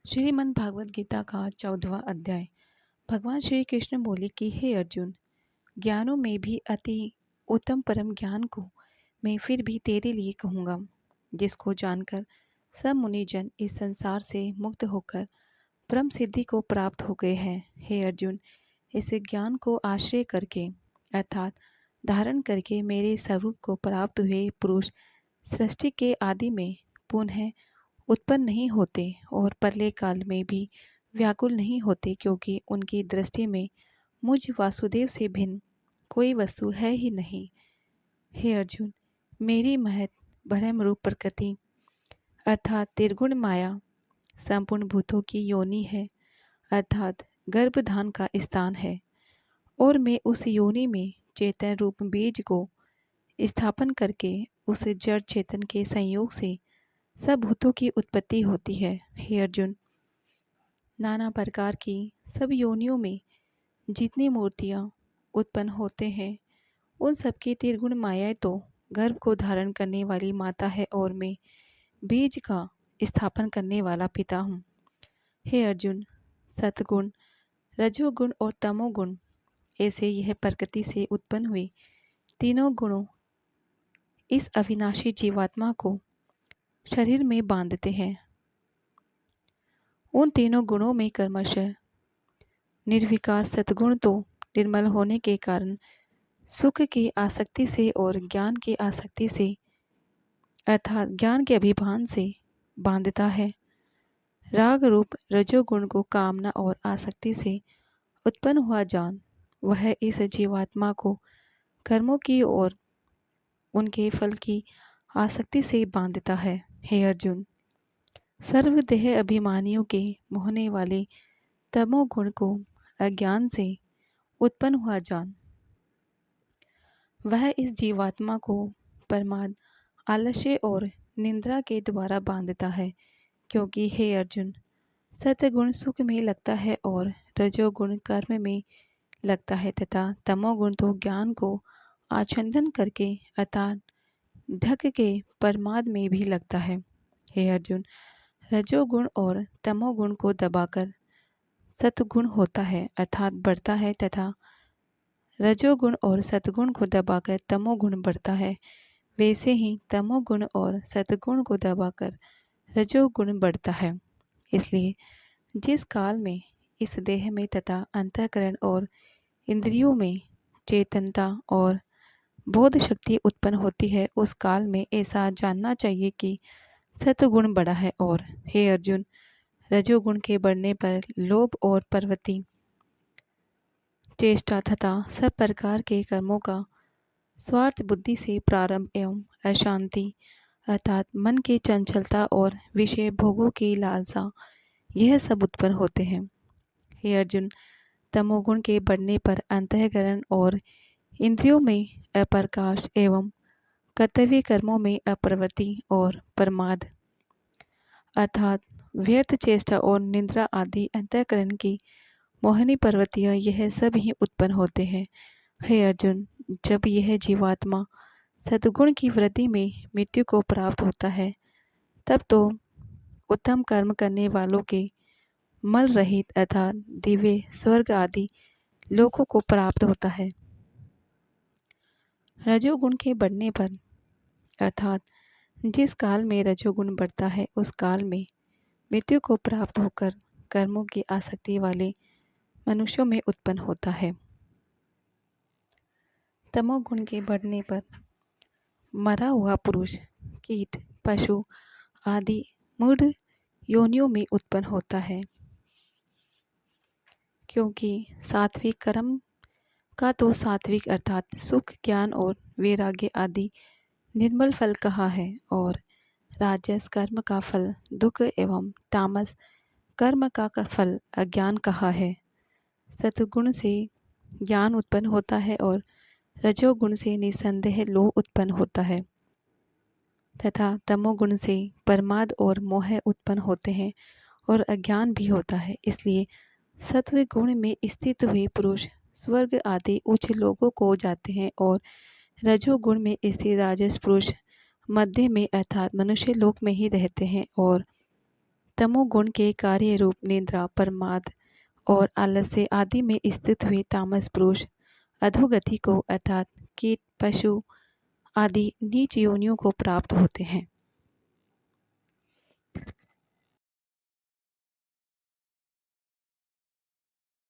श्रीमद् भागवत गीता का 14वां अध्याय। भगवान श्री कृष्ण बोले कि हे अर्जुन, ज्ञानों में भी अति उत्तम परम ज्ञान को मैं फिर भी तेरे लिए कहूँगा, जिसको जानकर सब मुनिजन इस संसार से मुक्त होकर परम सिद्धि को प्राप्त हो गए हैं। हे अर्जुन, इस ज्ञान को आश्रय करके अर्थात धारण करके मेरे स्वरूप को प्राप्त हुए पुरुष सृष्टि के आदि में पुनः उत्पन्न नहीं होते और प्रलय काल में भी व्याकुल नहीं होते, क्योंकि उनकी दृष्टि में मुझ वासुदेव से भिन्न कोई वस्तु है ही नहीं। हे अर्जुन, मेरी महत ब्रह्म रूप प्रकृति अर्थात त्रिगुण माया संपूर्ण भूतों की योनि है, अर्थात गर्भधान का स्थान है। और मैं उस योनि में चेतन रूप बीज को स्थापन करके उस जड़ चेतन के संयोग से सब भूतों की उत्पत्ति होती है। हे अर्जुन, नाना प्रकार की सब योनियों में जितनी मूर्तियाँ उत्पन्न होते हैं, उन सबकी त्रिगुण माया तो गर्भ को धारण करने वाली माता है, और मैं बीज का स्थापन करने वाला पिता हूँ। हे अर्जुन, सतगुण, रजोगुण और तमोगुण ऐसे यह प्रकृति से उत्पन्न हुए तीनों गुणों इस अविनाशी जीवात्मा को शरीर में बांधते हैं। उन तीनों गुणों में क्रमशः निर्विकार सतगुण तो निर्मल होने के कारण सुख की आसक्ति से और ज्ञान की आसक्ति से अर्थात ज्ञान के अभिमान से बांधता है। राग रूप रजोगुण को कामना और आसक्ति से उत्पन्न हुआ जान, वह इस जीवात्मा को कर्मों की और उनके फल की आसक्ति से बांधता है। हे अर्जुन, सर्वदेह अभिमानियों के मोहने वाले तमोगुण को अज्ञान से उत्पन्न हुआ जान, वह इस जीवात्मा को प्रमाद, आलस्य और निंद्रा के द्वारा बांधता है। क्योंकि हे अर्जुन, सतगुण सुख में लगता है और रजोगुण कर्म में लगता है, तथा तमोगुण तो ज्ञान को आच्छादन करके अर्थात ढक के प्रमाद में भी लगता है। हे अर्जुन, रजोगुण और तमोगुण को दबाकर सतगुण होता है अर्थात बढ़ता है, तथा रजोगुण और सतगुण को दबाकर तमोगुण बढ़ता है। वैसे ही तमोगुण और सतगुण को दबाकर रजोगुण बढ़ता है। इसलिए जिस काल में इस देह में तथा अंतःकरण और इंद्रियों में चेतनता और बोध शक्ति उत्पन्न होती है, उस काल में ऐसा जानना चाहिए कि सतगुण बढ़ा है। और हे अर्जुन, रजोगुण के बढ़ने पर लोभ और प्रवृत्ति, चेष्टा तथा सब प्रकार के कर्मों का स्वार्थ बुद्धि से प्रारंभ एवं अशांति अर्थात मन की चंचलता और विषय भोगों की लालसा, यह सब उत्पन्न होते हैं। हे अर्जुन, तमोगुण के बढ़ने पर अंतःकरण और इंद्रियों में अप्रकाश एवं कर्तव्य कर्मों में अप्रवृत्ति और प्रमाद अर्थात व्यर्थ चेष्टा और निद्रा आदि अंतःकरण की मोहिनी प्रवृत्तियाँ, यह सब ही उत्पन्न होते हैं। हे अर्जुन, जब यह जीवात्मा सद्गुण की वृद्धि में मृत्यु को प्राप्त होता है, तब तो उत्तम कर्म करने वालों के मल रहित अर्थात दिव्य स्वर्ग आदि लोकों को प्राप्त होता है। रजोगुण के बढ़ने पर अर्थात जिस काल में रजोगुण बढ़ता है, उस काल में मृत्यु को प्राप्त होकर कर्मों की आसक्ति वाले मनुष्यों में उत्पन्न होता है। तमोगुण के बढ़ने पर मरा हुआ पुरुष कीट, पशु आदि मूढ़ योनियों में उत्पन्न होता है। क्योंकि सात्विक कर्म का तो सात्विक अर्थात सुख, ज्ञान और वैराग्य आदि निर्मल फल कहा है, और राजस कर्म का फल दुख एवं तामस कर्म का फल अज्ञान कहा है। सतगुण से ज्ञान उत्पन्न होता है और रजोगुण से निसंदेह लोभ उत्पन्न होता है, तथा तमोगुण से प्रमाद और मोह उत्पन्न होते हैं और अज्ञान भी होता है। इसलिए सत्व गुण में स्थित हुए पुरुष स्वर्ग आदि उच्च लोगों को जाते हैं, और रजोगुण में स्थित राजस पुरुष मध्य में अर्थात मनुष्य लोक में ही रहते हैं, और तमोगुण के कार्य रूप निद्रा, प्रमाद और आलस्य आदि में स्थित हुए तामस पुरुष अधोगति को अर्थात कीट, पशु आदि नीच योनियों को प्राप्त होते हैं।